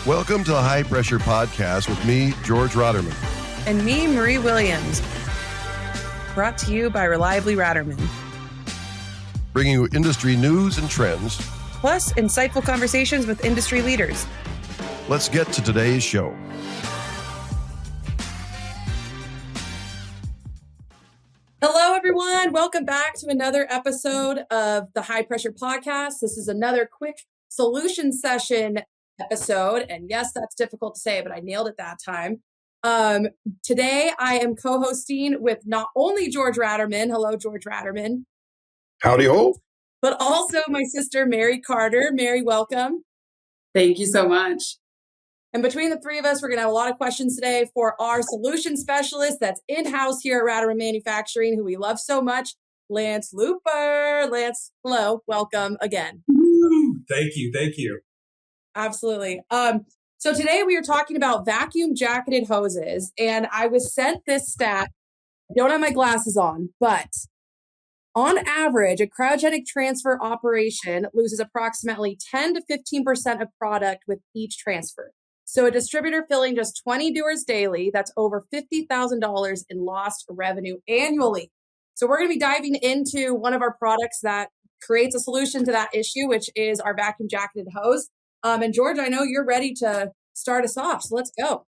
Welcome to the High Pressure Podcast with me, George Ratermann. And me, Marie Williams. Brought to you by Reliably Ratermann. Bringing you industry news and trends. Plus, insightful conversations with industry leaders. Let's get to today's show. Hello, everyone. Welcome back to another episode of the High Pressure Podcast. This is another quick solution session episode. And yes, that's difficult to say, but I nailed it that time. Today, I am co-hosting with not only George Ratermann. Hello, George Ratermann. Howdy ho. But also my sister, Mary Carter. Mary, welcome. Thank you so much. And between the three of us, we're going to have a lot of questions today for our solution specialist that's in-house here at Ratermann Manufacturing, who we love so much, Lance Looper. Lance, hello. Welcome again. Thank you. Absolutely. So today we are talking about vacuum jacketed hoses, and I was sent this stat. I don't have my glasses on, but on average, a cryogenic transfer operation loses approximately 10 to 15% of product with each transfer. So a distributor filling just 20 dewars daily, that's over $50,000 in lost revenue annually. So we're going to be diving into one of our products that creates a solution to that issue, which is our vacuum jacketed hose. And George, I know you're ready to start us off, so let's go.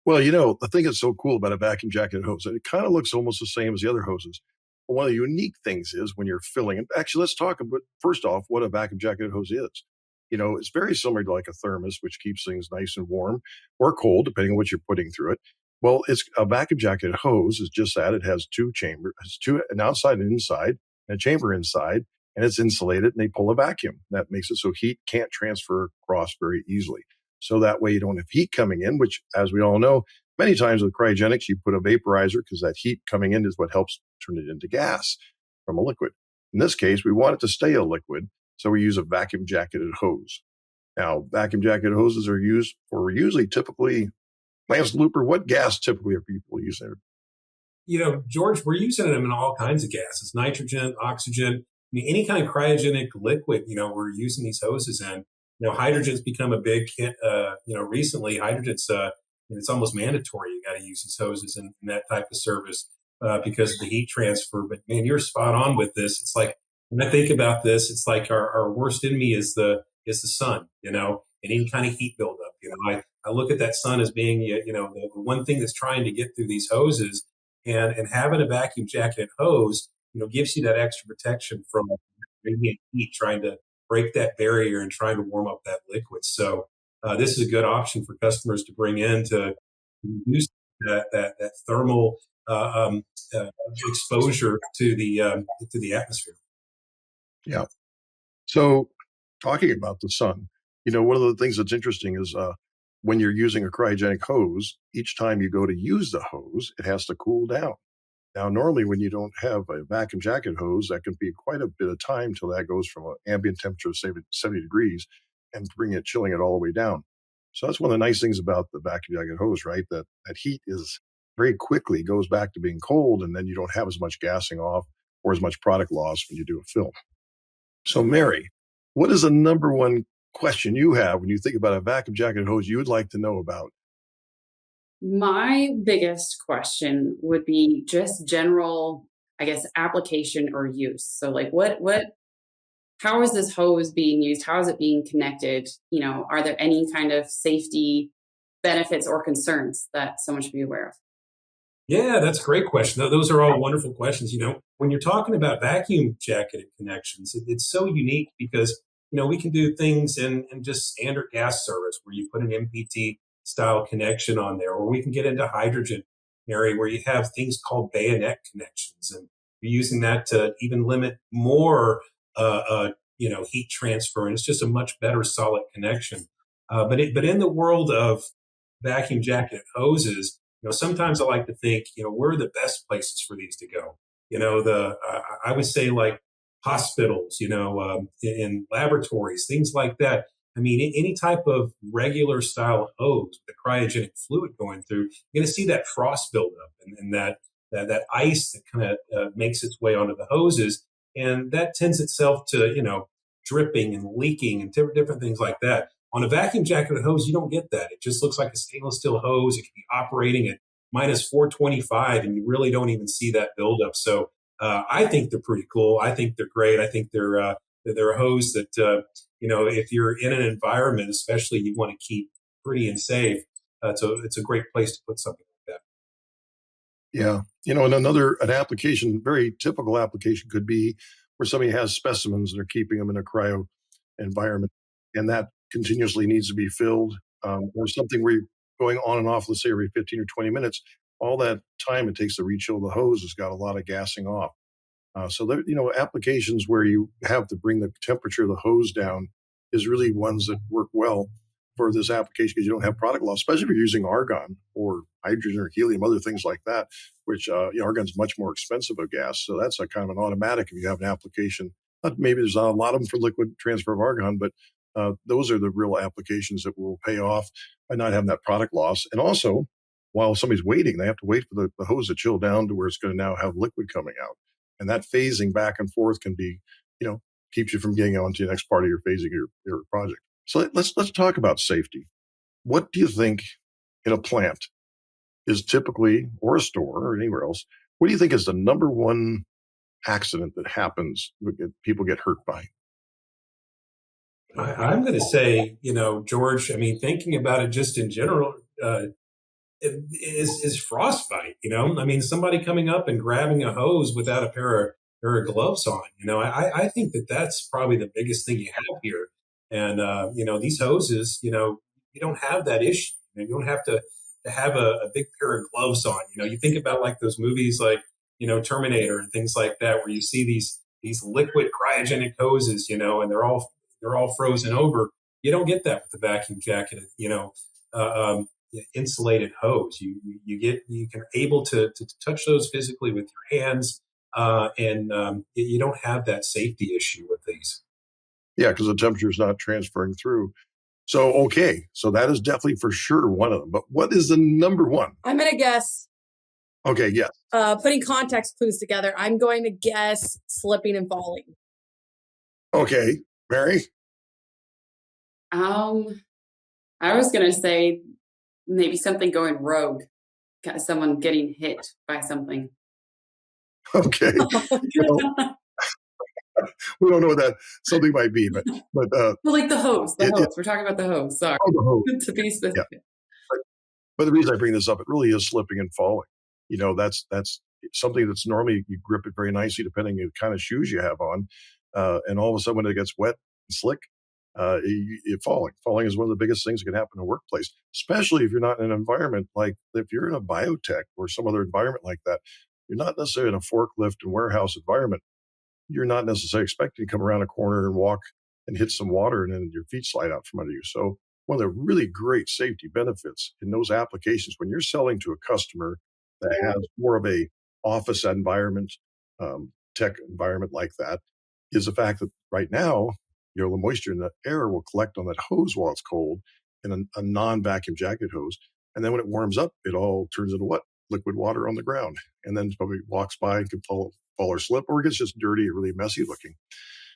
Well, the thing that's so cool about a vacuum jacketed hose, it kind of looks almost the same as the other hoses. But one of the unique things is when you're filling it. Actually, let's talk about, first off, what a vacuum jacketed hose is. It's very similar to like a thermos, which keeps things nice and warm or cold, depending on what you're putting through it. Well, it's a vacuum jacketed hose is just that. It has two chambers, an outside and inside, and a chamber inside, and it's insulated, and they pull a vacuum. That makes it so heat can't transfer across very easily. So that way you don't have heat coming in, which, as we all know, many times with cryogenics, you put a vaporizer because that heat coming in is what helps turn it into gas from a liquid. In this case, we want it to stay a liquid, so we use a vacuum jacketed hose. Now, vacuum jacketed hoses are used for typically, Lance Looper, what gas typically are people using? George, we're using them in all kinds of gases, nitrogen, oxygen, any kind of cryogenic liquid, we're using these hoses in. Hydrogen's become a big, recently hydrogen's, it's almost mandatory. You got to use these hoses in that type of service because of the heat transfer. But man, you're spot on with this. It's like, when I think about this, it's like our worst enemy is the sun, and any kind of heat buildup. I look at that sun as being, the one thing that's trying to get through these hoses, and having a vacuum jacketed hose, gives you that extra protection from radiant heat trying to break that barrier and trying to warm up that liquid. So this is a good option for customers to bring in to reduce that thermal exposure to the atmosphere. Yeah. So talking about the sun, one of the things that's interesting is when you're using a cryogenic hose, each time you go to use the hose, it has to cool down. Now, normally when you don't have a vacuum jacket hose, that can be quite a bit of time till that goes from an ambient temperature of 70 degrees and chilling it all the way down. So that's one of the nice things about the vacuum jacket hose, right? That heat is very quickly goes back to being cold, and then you don't have as much gassing off or as much product loss when you do a fill. So, Mary, what is the number one question you have when you think about a vacuum jacketed hose you would like to know about? My biggest question would be just general, application or use. So like how is this hose being used? How is it being connected? Are there any kind of safety benefits or concerns that someone should be aware of? Yeah, that's a great question. Those are all wonderful questions. When you're talking about vacuum jacketed connections, it's so unique because, we can do things in just standard gas service where you put an MPT style connection on there, or we can get into hydrogen area where you have things called bayonet connections, and you're using that to even limit more, heat transfer, and it's just a much better solid connection. But in the world of vacuum jacketed hoses, sometimes I like to think, where are the best places for these to go? I would say like hospitals, in laboratories, things like that. I mean, any type of regular style hose, the cryogenic fluid going through, you're going to see that frost buildup and that ice that kind of makes its way onto the hoses. And that tends itself to, dripping and leaking and different things like that. On a vacuum jacketed hose, you don't get that. It just looks like a stainless steel hose. It can be operating at minus 425, and you really don't even see that buildup. So I think they're pretty cool. I think they're great. I think they're a hose that if you're in an environment, especially you want to keep pretty and safe. It's a great place to put something like that. Yeah. And an application, very typical application could be where somebody has specimens and they're keeping them in a cryo environment, and that continuously needs to be filled, or something where you're going on and off, let's say every 15 or 20 minutes. All that time it takes to rechill the hose has got a lot of gassing off. So there, applications where you have to bring the temperature of the hose down is really ones that work well for this application because you don't have product loss, especially if you're using argon or hydrogen or helium, other things like that, which argon's much more expensive of gas. So that's a kind of an automatic if you have an application. Maybe there's not a lot of them for liquid transfer of argon, but those are the real applications that will pay off by not having that product loss. And also, while somebody's waiting, they have to wait for the hose to chill down to where it's going to now have liquid coming out. And that phasing back and forth can be, keeps you from getting on to the next part of your phasing your project. So let's talk about safety. What do you think in a plant is typically, or a store or anywhere else, what do you think is the number one accident that happens that people get hurt by? I'm going to say, George, I mean, thinking about it just in general, is frostbite. I mean, somebody coming up and grabbing a hose without a pair of gloves on. I think that's probably the biggest thing you have here. And these hoses, you don't have that issue. You don't have to have a big pair of gloves on. You think about like those movies like Terminator and things like that, where you see these liquid cryogenic hoses, and they're all frozen over. You don't get that with the vacuum jacket. Insulated hose. You can able to touch those physically with your hands, and you don't have that safety issue with these. Yeah, because the temperature is not transferring through. So, okay. So that is definitely for sure one of them. But what is the number one? I'm going to guess. Okay, yes. Putting context clues together, I'm going to guess slipping and falling. Okay. Mary? I was going to say maybe something going rogue, someone getting hit by something. Okay. We don't know what that something might be, but well, like the hose. We're talking about the hose. Sorry, the hose. to be specific. Yeah. But the reason I bring this up, it really is slipping and falling. That's something that's normally you grip it very nicely depending on the kind of shoes you have on, and all of a sudden when it gets wet and slick, it falling. Falling is one of the biggest things that can happen in a workplace, especially if you're not in an environment like if you're in a biotech or some other environment like that. You're not necessarily in a forklift and warehouse environment. You're not necessarily expecting to come around a corner and walk and hit some water and then your feet slide out from under you. So one of the really great safety benefits in those applications when you're selling to a customer that has more of a office environment, tech environment like that, is the fact that right now, the moisture in the air will collect on that hose while it's cold in a non-vacuum jacket hose. And then when it warms up, it all turns into what? Liquid water on the ground. And then somebody walks by and can fall or slip, or it gets just dirty or really messy looking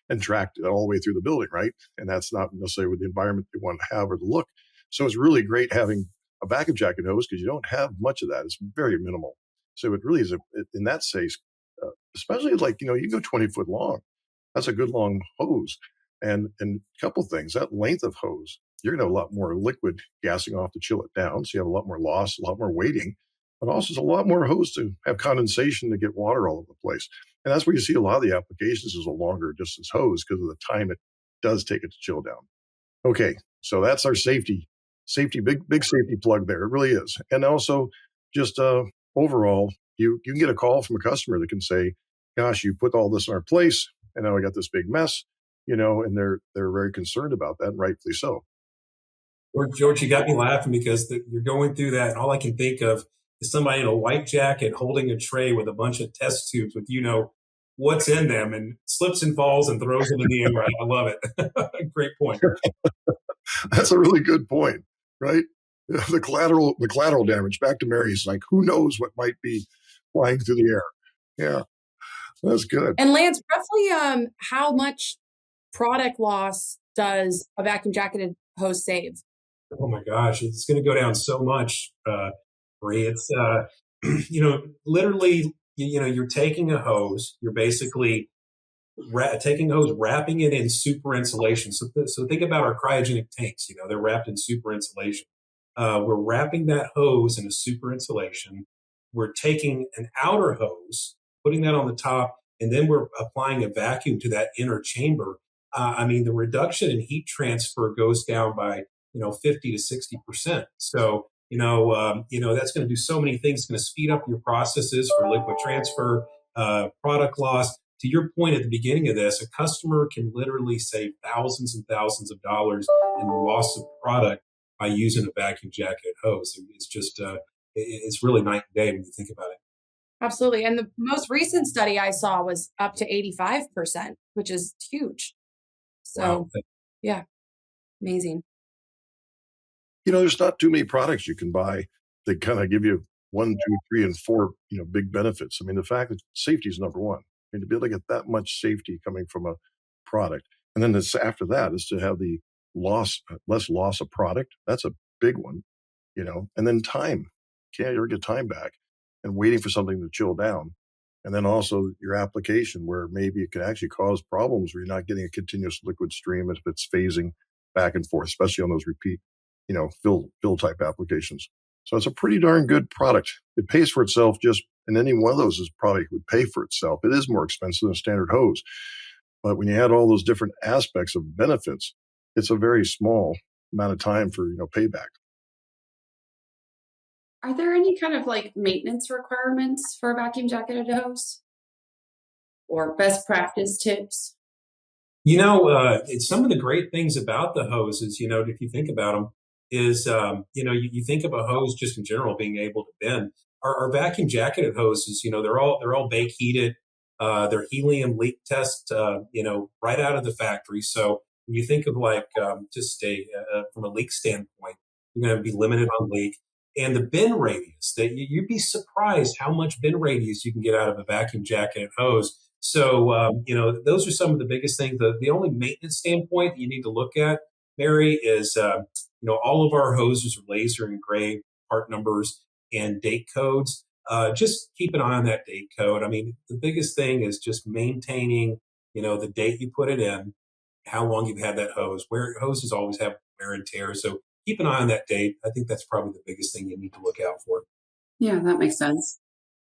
and tracked all the way through the building, right? And that's not necessarily with the environment they want to have or the look. So it's really great having a vacuum jacket hose because you don't have much of that. It's very minimal. So it really is, in that case, especially like, you go 20 foot long. That's a good long hose. And a couple things, that length of hose, you're going to have a lot more liquid gassing off to chill it down. So you have a lot more loss, a lot more weighting, but also there's a lot more hose to have condensation to get water all over the place. And that's where you see a lot of the applications is a longer distance hose because of the time it does take it to chill down. Okay, so that's our safety, big safety plug there. It really is. And also just overall, you can get a call from a customer that can say, gosh, you put all this in our place and now we got this big mess, and they're very concerned about that, and rightfully so. George, you got me laughing because you're going through that, and all I can think of is somebody in a white jacket holding a tray with a bunch of test tubes with what's in them, and slips and falls and throws them in the air. I love it. Great point. That's a really good point, right? The collateral damage. Back to Mary's, like who knows what might be flying through the air. Yeah, that's good. And Lance, roughly, how much product loss does a vacuum jacketed hose save? Oh my gosh, it's going to go down so much, Bree. It's, literally, you're taking a hose, you're basically taking a hose, wrapping it in super insulation. So think about our cryogenic tanks, they're wrapped in super insulation. We're wrapping that hose in a super insulation. We're taking an outer hose, putting that on the top, and then we're applying a vacuum to that inner chamber. The reduction in heat transfer goes down by 50 to 60%. So that's going to do so many things. It's going to speed up your processes for liquid transfer, product loss. To your point at the beginning of this, a customer can literally save thousands and thousands of dollars in the loss of product by using a vacuum jacketed hose. It's just, it's really night and day when you think about it. Absolutely. And the most recent study I saw was up to 85%, which is huge. So, Wow. yeah, amazing. There's not too many products you can buy that kind of give you 1, 2, 3, and 4, big benefits. I mean, the fact that safety is number one. I mean, to be able to get that much safety coming from a product. And then after that is to have the less loss of product. That's a big one, and then time. Can't ever get time back and waiting for something to chill down. And then also your application where maybe it can actually cause problems where you're not getting a continuous liquid stream if it's phasing back and forth, especially on those repeat, fill type applications. So it's a pretty darn good product. It pays for itself and any one of those probably would pay for itself. It is more expensive than a standard hose. But when you add all those different aspects of benefits, it's a very small amount of time for, payback. Are there any kind of like maintenance requirements for a vacuum jacketed hose or best practice tips? It's some of the great things about the hoses, if you think about them, is, you think of a hose just in general being able to bend. Our vacuum jacketed hoses, they're all bake heated. They're helium leak test, right out of the factory. So when you think of like from a leak standpoint, you're going to be limited on leak. And the bend radius, that you'd be surprised how much bend radius you can get out of a vacuum jacketed hose. So, those are some of the biggest things. The only maintenance standpoint that you need to look at, Mary, is, all of our hoses are laser engraved part numbers and date codes. Just keep an eye on that date code. I mean, the biggest thing is just maintaining, the date you put it in, how long you've had that hose. Where hoses always have wear and tear. So keep an eye on that date. I think that's probably the biggest thing you need to look out for. Yeah, that makes sense.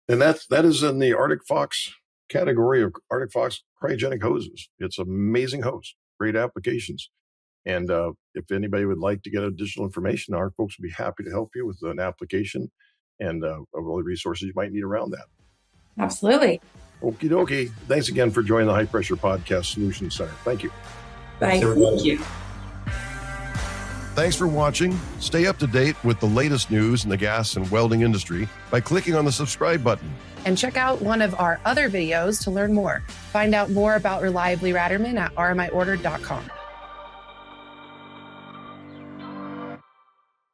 And that is in the Arctic Fox category of Arctic Fox cryogenic hoses. It's an amazing hose, great applications. And if anybody would like to get additional information, our folks would be happy to help you with an application and all the resources you might need around that. Absolutely. Okie dokie. Thanks again for joining the High Pressure Podcast Solutions Center. Thank you. Bye. Thank you. Thanks for watching. Stay up to date with the latest news in the gas and welding industry by clicking on the subscribe button. And check out one of our other videos to learn more. Find out more about Reliably Ratermann at rmiorder.com.